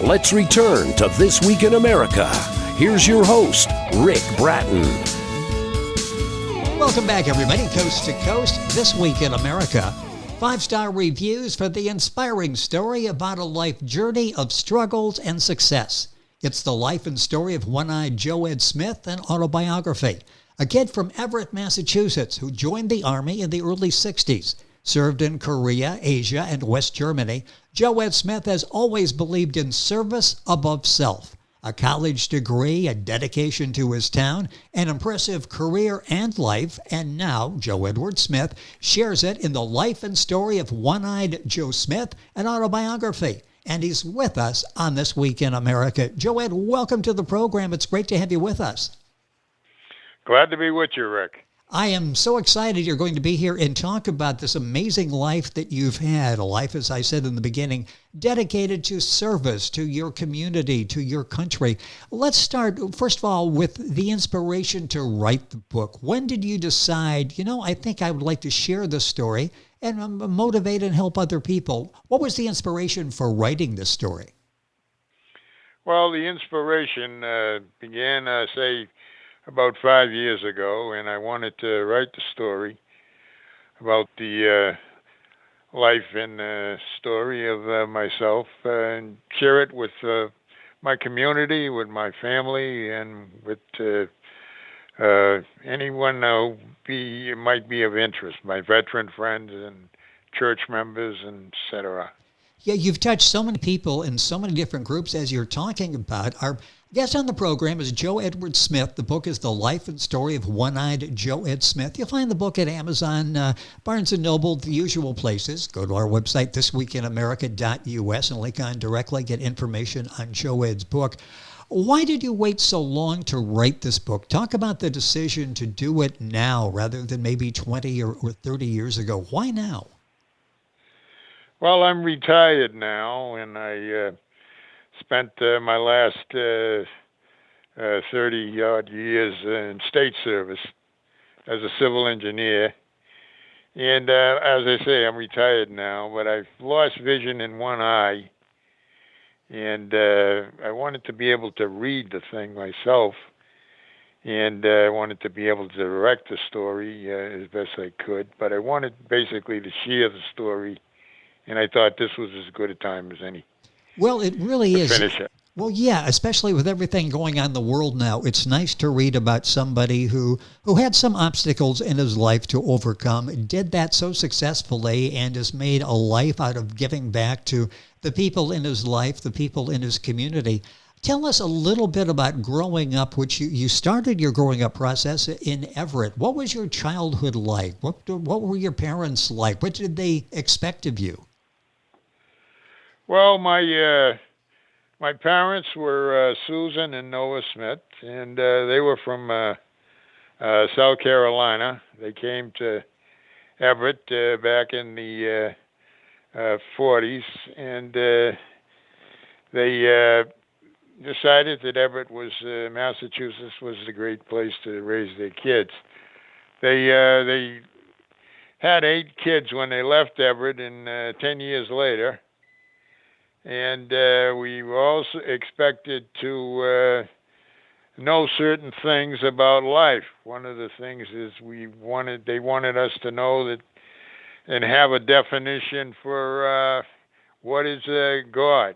Let's return to This Week in America. Here's your host, Rick Bratton. Welcome back, everybody, coast to coast. This Week in America. 5-star reviews for the inspiring story about a life journey of struggles and success. It's the life and story of one-eyed Joe Ed Smith, an autobiography. A kid from Everett, Massachusetts, who joined the Army in the early 60s. Served in Korea, Asia, and West Germany, Joe Ed Smith has always believed in service above self. A college degree, a dedication to his town, an impressive career and life, and now Joe Edward Smith shares it in the life and story of one-eyed Joe Smith, an autobiography. And he's with us on This Week in America. Joe Ed, welcome to the program. It's great to have you with us. Glad to be with you, Rick. I am so excited you're going to be here and talk about this amazing life that you've had. A life, as I said in the beginning, dedicated to service, to your community, to your country. Let's start, first of all, with the inspiration to write the book. When did you decide, I think I would like to share this story and motivate and help other people? What was the inspiration for writing this story? Well, the inspiration began, about 5 years ago, and I wanted to write the story about the life and story of myself and share it with my community, with my family, and with anyone who might be of interest, my veteran friends and church members, and etc. Yeah, you've touched so many people in so many different groups as you're talking about. Our guest on the program is Joe Edward Smith. The book is The Life and Story of One-Eyed Joe Ed Smith. You'll find the book at Amazon, Barnes & Noble, the usual places. Go to our website, thisweekinamerica.us, and link on directly, get information on Joe Ed's book. Why did you wait so long to write this book? Talk about the decision to do it now rather than maybe 20 or 30 years ago. Why now? Well, I'm retired now, and I spent my last 30-odd years in state service as a civil engineer. And as I say, I'm retired now, but I've lost vision in one eye, and I wanted to be able to read the thing myself, and I wanted to be able to direct the story as best I could, but I wanted basically to share the story. And I thought this was as good a time as any. Well, it really is. Finish it. Well, yeah, especially with everything going on in the world now, it's nice to read about somebody who had some obstacles in his life to overcome, did that so successfully, and has made a life out of giving back to the people in his life, the people in his community. Tell us a little bit about growing up, which you started your growing up process in Everett. What was your childhood like? What were your parents like? What did they expect of you? Well, my parents were Susan and Noah Smith, and they were from South Carolina. They came to Everett back in the 40s, and they decided that Everett Massachusetts was a great place to raise their kids. They had 8 kids when they left Everett, and 10 years later. And we were also expected to know certain things about life. One of the things is they wanted us to know that and have a definition for what is God.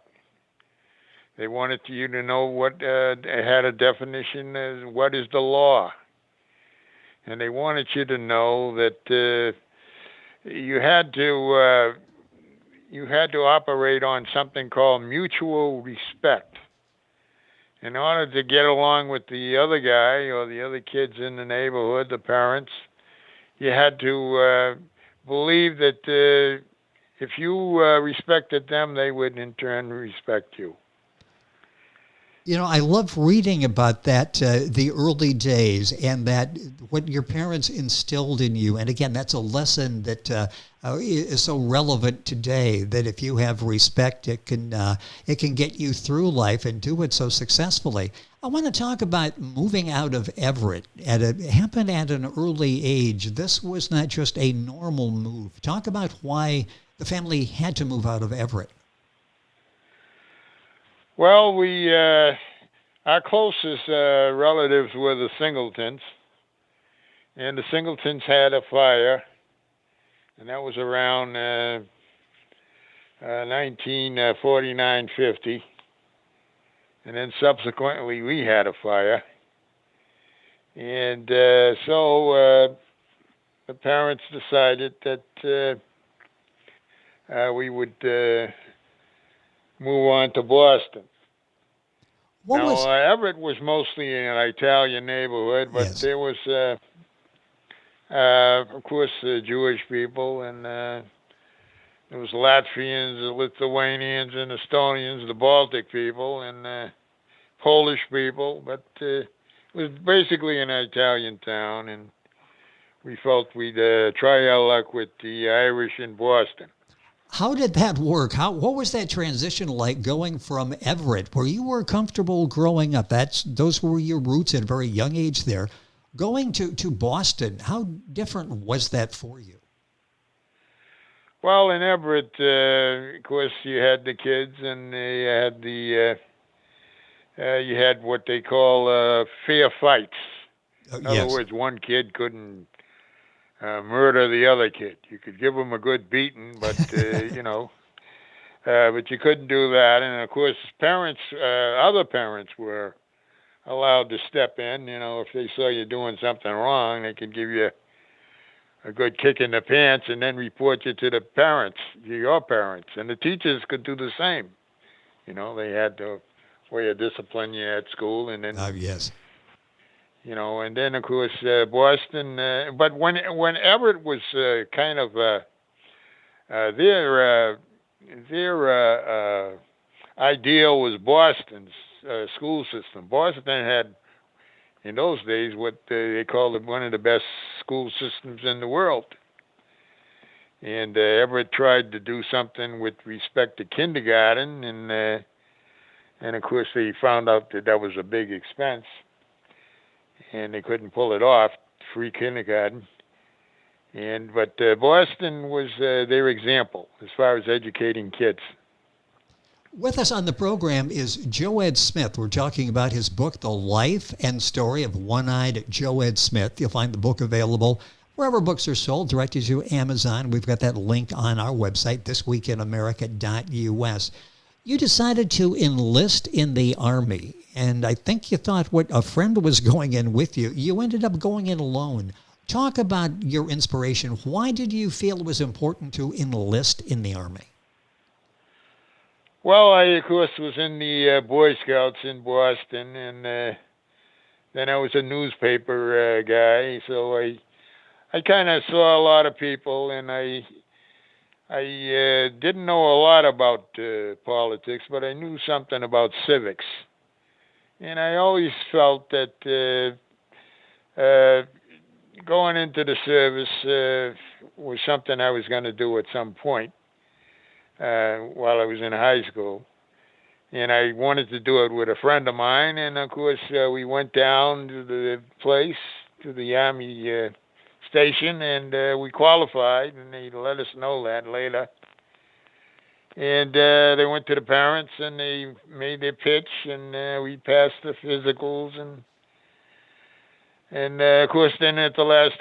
They wanted you to know what had a definition as what is the law. And they wanted you to know that you had to operate on something called mutual respect. In order to get along with the other guy or the other kids in the neighborhood, the parents, you had to believe that if you respected them, they would in turn respect you. I love reading about that, the early days, and that what your parents instilled in you. And again, that's a lesson that is so relevant today, that if you have respect, it can get you through life and do it so successfully. I want to talk about moving out of Everett. It happened at an early age. This was not just a normal move. Talk about why the family had to move out of Everett. Well, our closest relatives were the Singletons, and the Singletons had a fire, and that was around 1949-50, and then subsequently we had a fire, and so the parents decided that we would move on to Boston. What Now, was Everett was mostly an Italian neighborhood, but yes? there was, of course, Jewish people, and there was Latvians, the Lithuanians, and Estonians, the Baltic people, and Polish people. But it was basically an Italian town, and we felt we'd try our luck with the Irish in Boston. How did that work? What was that transition like going from Everett, where you were comfortable growing up? Those were your roots at a very young age there. Going to Boston, how different was that for you? Well, in Everett, of course, you had the kids, and you had you had what they call fair fights. In other Yes. words, one kid couldn't murder the other kid. You could give him a good beating, but but you couldn't do that. And of course, other parents were allowed to step in. If they saw you doing something wrong, they could give you a good kick in the pants and then report you to your parents, and the teachers could do the same. They had the way of discipline you at school, and then Yes. and then of course Boston. But when Everett was kind of their ideal was Boston's school system. Boston had, in those days, what they called one of the best school systems in the world. And Everett tried to do something with respect to kindergarten, and of course they found out that was a big expense, and they couldn't pull it off, free kindergarten. But Boston was their example as far as educating kids. With us on the program is Joe Ed Smith. We're talking about his book, The Life and Story of One-Eyed Joe Ed Smith. You'll find the book available wherever books are sold, directed to Amazon. We've got that link on our website, thisweekinamerica.us. You decided to enlist in the Army, and I think you thought a friend was going in with you. You ended up going in alone. Talk about your inspiration. Why did you feel it was important to enlist in the Army? Well, I, of course, was in the Boy Scouts in Boston, and then I was a newspaper guy, so I kind of saw a lot of people, and I didn't know a lot about politics, but I knew something about civics. And I always felt that going into the service was something I was going to do at some point while I was in high school. And I wanted to do it with a friend of mine, and of course we went down to the place, to the Army station, and we qualified, and they let us know that later. And they went to the parents, and they made their pitch, and we passed the physicals, and of course then at the last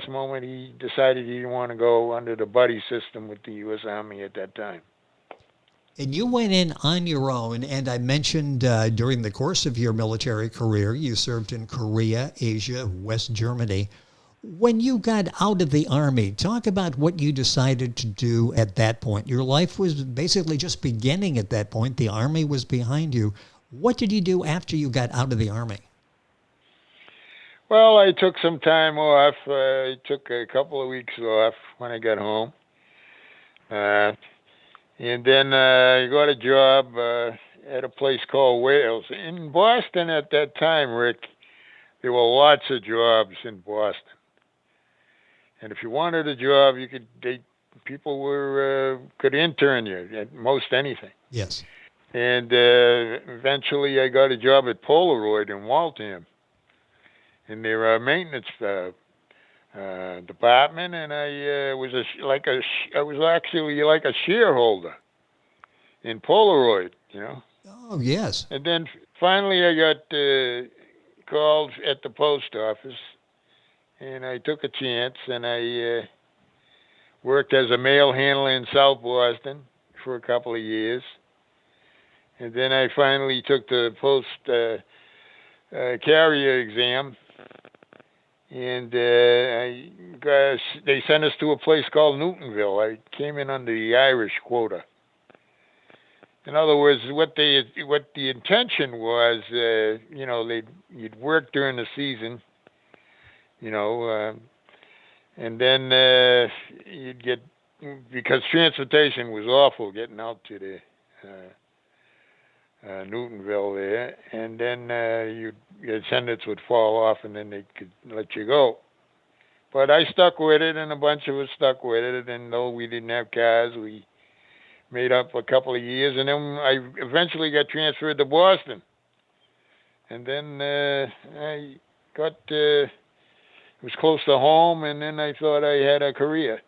moment he decided he didn't want to go under the buddy system with the U.S. Army at that time. And you went in on your own, and I mentioned during the course of your military career, you served in Korea, Asia, West Germany. When you got out of the Army, talk about what you decided to do at that point. Your life was basically just beginning at that point. The Army was behind you. What did you do after you got out of the Army? Well, I took some time off. I took a couple of weeks off when I got home. And then I got a job at a place called Wales. In Boston at that time, Rick, there were lots of jobs in Boston. And if you wanted a job, people could intern you at most anything. Yes. And eventually I got a job at Polaroid in Waltham in their maintenance department, and I was actually like a shareholder in Polaroid, Oh, yes. And then finally I got called at the post office, and I took a chance, and I worked as a mail handler in South Boston for a couple of years. And then I finally took the post carrier exam, and they sent us to a place called Newtonville. I came in under the Irish quota. In other words, what the intention was, you'd work during the season, and then you'd get, because transportation was awful getting out to the Newtonville there, and then your attendance would fall off, and then they could let you go. But I stuck with it, and a bunch of us stuck with it, and though we didn't have cars, we made up a couple of years, and then I eventually got transferred to Boston. And then I got, it was close to home, and then I thought I had a career.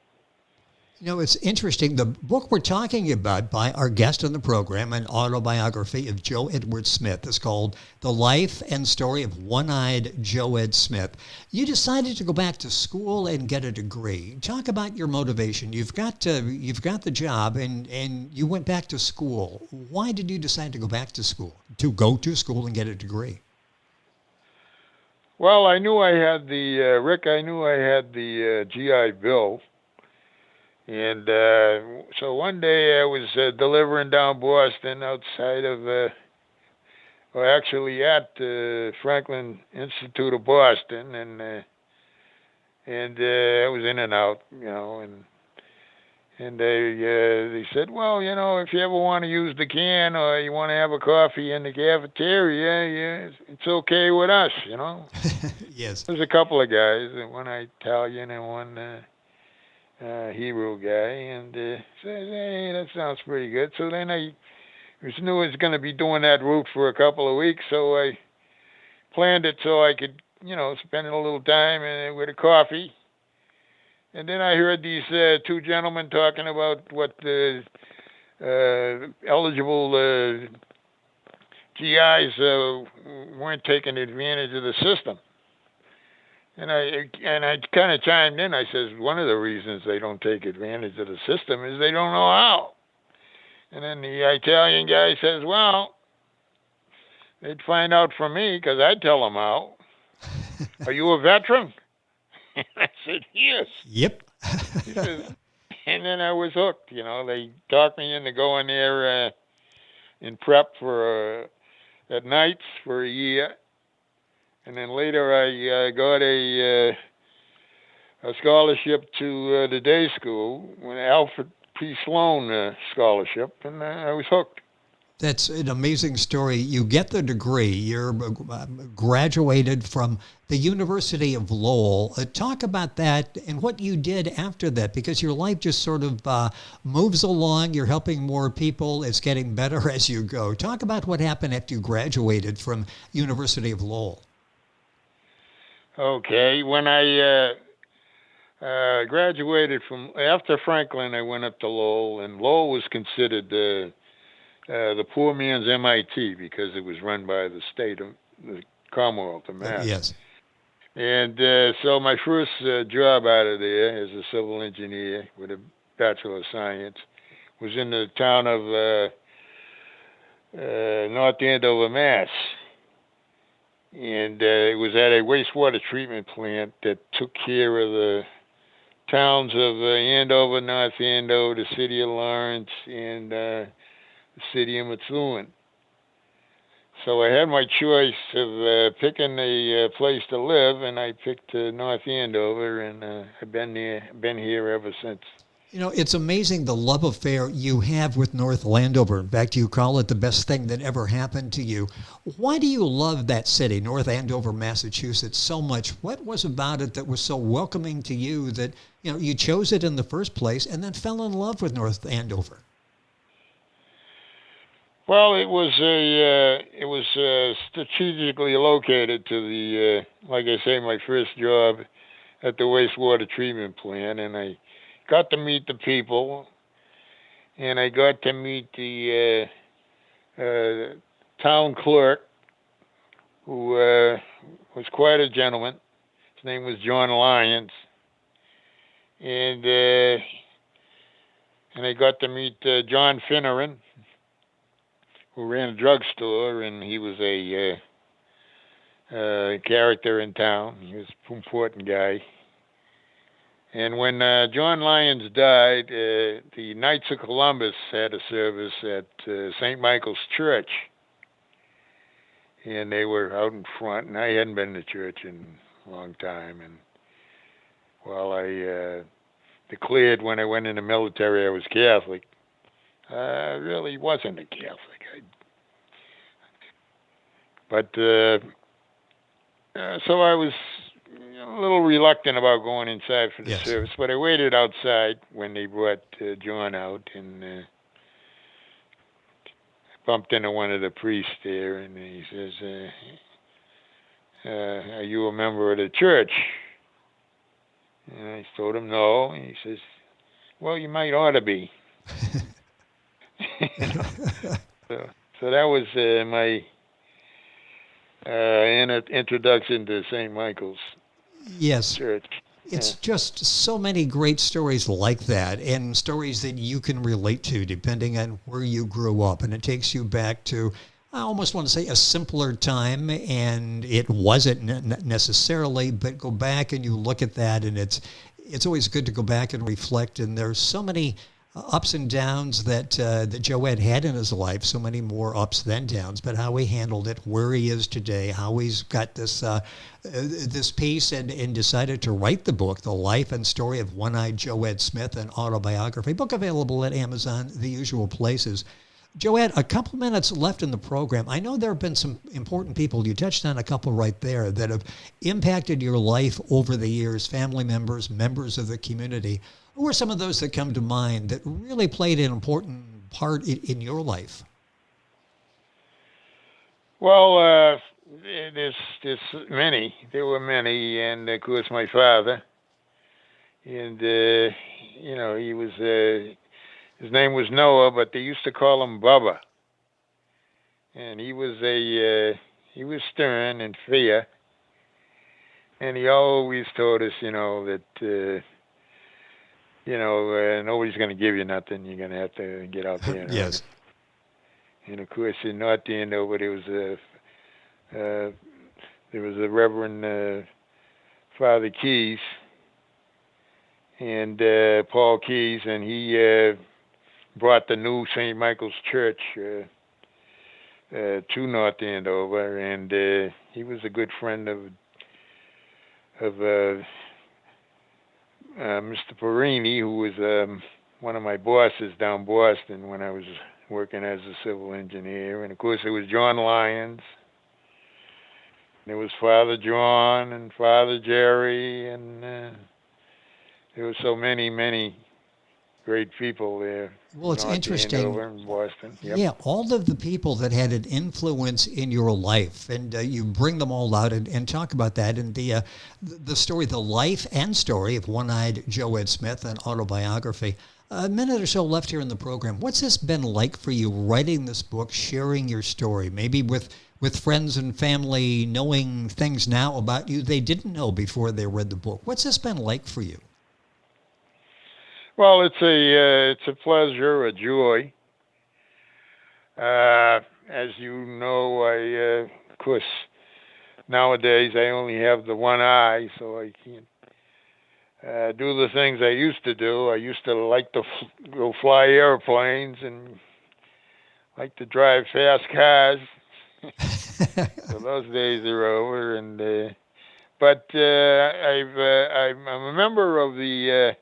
It's interesting. The book we're talking about by our guest on the program, an autobiography of Joe Edward Smith, is called The Life and Story of One-Eyed Joe Ed Smith. You decided to go back to school and get a degree. Talk about your motivation. You've got the job, and you went back to school. Why did you decide to go back to school, and get a degree? Well, I knew I had the GI Bill. And so one day I was delivering down Boston outside of, actually at the Franklin Institute of Boston, and I was in and out, and they said, well, if you ever want to use the can or you want to have a coffee in the cafeteria, it's okay with us, Yes. There's a couple of guys, one Italian and one Hebrew guy, and said, hey, that sounds pretty good. So then I knew I was going to be doing that route for a couple of weeks, so I planned it so I could, spend a little time with a coffee. And then I heard these two gentlemen talking about what the eligible GIs weren't taking advantage of the system. And I kind of chimed in. I says, one of the reasons they don't take advantage of the system is they don't know how. And then the Italian guy says, well, they'd find out from me because I'd tell them how. Are you a veteran? I said, yes. Yep. He says, and then I was hooked. They talked me into going there in prep for at nights for a year. And then later I got a scholarship to the day school, an Alfred P. Sloan scholarship, and I was hooked. That's an amazing story. You get the degree. You're graduated from the University of Lowell. Talk about that and what you did after that, because your life just sort of moves along. You're helping more people. It's getting better as you go. Talk about what happened after you graduated from University of Lowell. Okay, when I graduated after Franklin, I went up to Lowell, and Lowell was considered the poor man's MIT because it was run by the state of the Commonwealth of Mass. Yes. And so my first job out of there as a civil engineer with a Bachelor of Science was in the town of North Andover, Mass. And it was at a wastewater treatment plant that took care of the towns of Andover, North Andover, the city of Lawrence, and the city of Methuen. So I had my choice of picking a place to live, and I picked North Andover, and I've been here ever since. It's amazing the love affair you have with North Andover. In fact, you call it the best thing that ever happened to you. Why do you love that city, North Andover, Massachusetts, so much? What was about it that was so welcoming to you that you chose it in the first place and then fell in love with North Andover? Well, it was strategically located to the, like I say, my first job at the wastewater treatment plant, and I got to meet the people, and I got to meet the town clerk, who was quite a gentleman. His name was John Lyons, and I got to meet John Finneran, who ran a drugstore, and he was a character in town. He was an important guy. And when John Lyons died, the Knights of Columbus had a service at St. Michael's Church. And they were out in front, and I hadn't been to church in a long time. And while I declared when I went in the military I was Catholic, I really wasn't a Catholic. So I was a little reluctant about going inside for the service, but I waited outside when they brought John out, and bumped into one of the priests there, and he says, are you a member of the church? And I told him no, and he says, well, you might ought to be. So that was my introduction to St. Michael's Church. It's just so many great stories like that, and stories that you can relate to depending on where you grew up. And it takes you back to, I almost want to say, a simpler time, and it wasn't necessarily, but go back and you look at that, and it's always good to go back and reflect. And there's so many ups and downs that Joed had in his life, so many more ups than downs, but how he handled it, where he is today, how he's got this piece and decided to write the book, The Life and Story of One-Eyed Joed Smith, an autobiography, book available at Amazon, the usual places. Joed, a couple minutes left in the program. I know there have been some important people, you touched on a couple right there, that have impacted your life over the years, family members, members of the community. Who are some of those that come to mind that really played an important part in your life? Well, there's many. There were many, and of course my father. And he was his name was Noah, but they used to call him Bubba. And he was stern and fair, and he always told us, that. Nobody's going to give you nothing. You're going to have to get out there and earn it. And of course, in North Andover, there was a Reverend Father Keys and Paul Keys, and he brought the new St. Michael's Church to North Andover, and he was a good friend of Mr. Perini, who was one of my bosses down Boston when I was working as a civil engineer. And of course, it was John Lyons. There was Father John and Father Jerry, and there were so many, many great people there. Well, it's interesting. In Boston. Yep. Yeah, all of the people that had an influence in your life, and you bring them all out and talk about that. And the story, the life and story of One-Eyed Joed Smith, an autobiography. A minute or so left here in the program. What's this been like for you, writing this book, sharing your story, maybe with friends and family, knowing things now about you they didn't know before they read the book? What's this been like for you? Well, it's a pleasure, a joy. As you know, of course, nowadays I only have the one eye, so I can't do the things I used to do. I used to like to go fly airplanes and like to drive fast cars. So those days are over, but I'm a member of the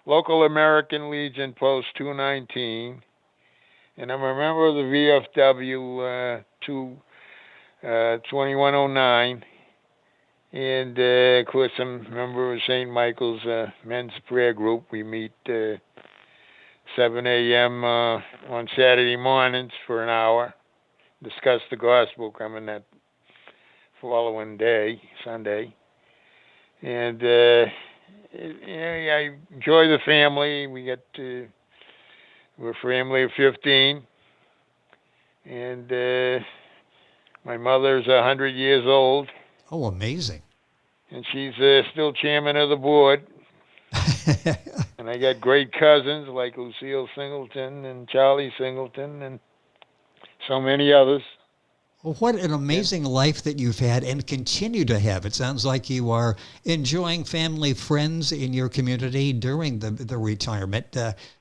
Local American Legion Post 219, and I'm a member of the VFW 2109, and of course I'm a member of St. Michael's Men's Prayer Group. We meet 7 a.m. On Saturday mornings for an hour, discuss the gospel coming that following day, Sunday, and I enjoy the family. We get We're a family of 15. And my mother's 100 years old. Oh, amazing. And she's still chairman of the board. And I got great cousins like Lucille Singleton and Charlie Singleton and so many others. Well, what an amazing life that you've had and continue to have. It sounds like you are enjoying family, friends in your community during the retirement.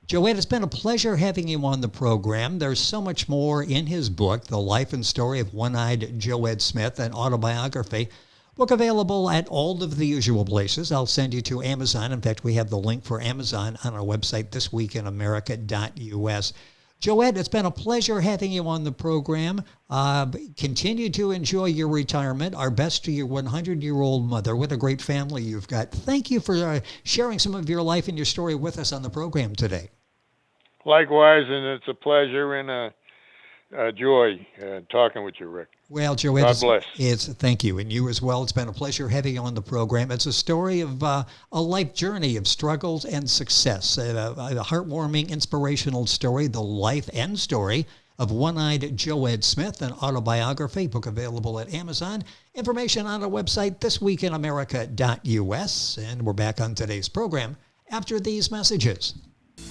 Joed, it's been a pleasure having you on the program. There's so much more in his book, The Life and Story of One-Eyed Joed Smith, an autobiography. Book available at all of the usual places. I'll send you to Amazon. In fact, we have the link for Amazon on our website, thisweekinamerica.us. Joed, it's been a pleasure having you on the program. Continue to enjoy your retirement. Our best to your 100-year-old mother. What a great family you've got. Thank you for sharing some of your life and your story with us on the program today. Likewise, and it's a pleasure and a joy talking with you, Rick. Well, Joed, God bless. Thank you, and you as well. It's been a pleasure having you on the program. It's a story of a life journey of struggles and success, a heartwarming, inspirational story, the life and story of One-Eyed Joed Smith, an autobiography, book available at Amazon. Information on our website, thisweekinamerica.us, and we're back on today's program after these messages.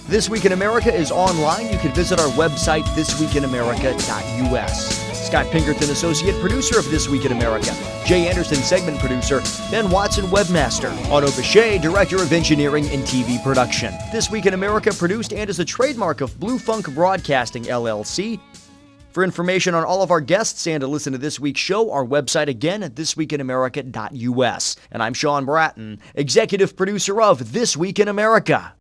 This Week in America is online. You can visit our website, thisweekinamerica.us. Scott Pinkerton, associate producer of This Week in America. Jay Anderson, segment producer. Ben Watson, webmaster. Otto Bechet, director of engineering and TV production. This Week in America produced and is a trademark of Blue Funk Broadcasting, LLC. For information on all of our guests and to listen to this week's show, our website again at thisweekinamerica.us. And I'm Sean Bratton, executive producer of This Week in America.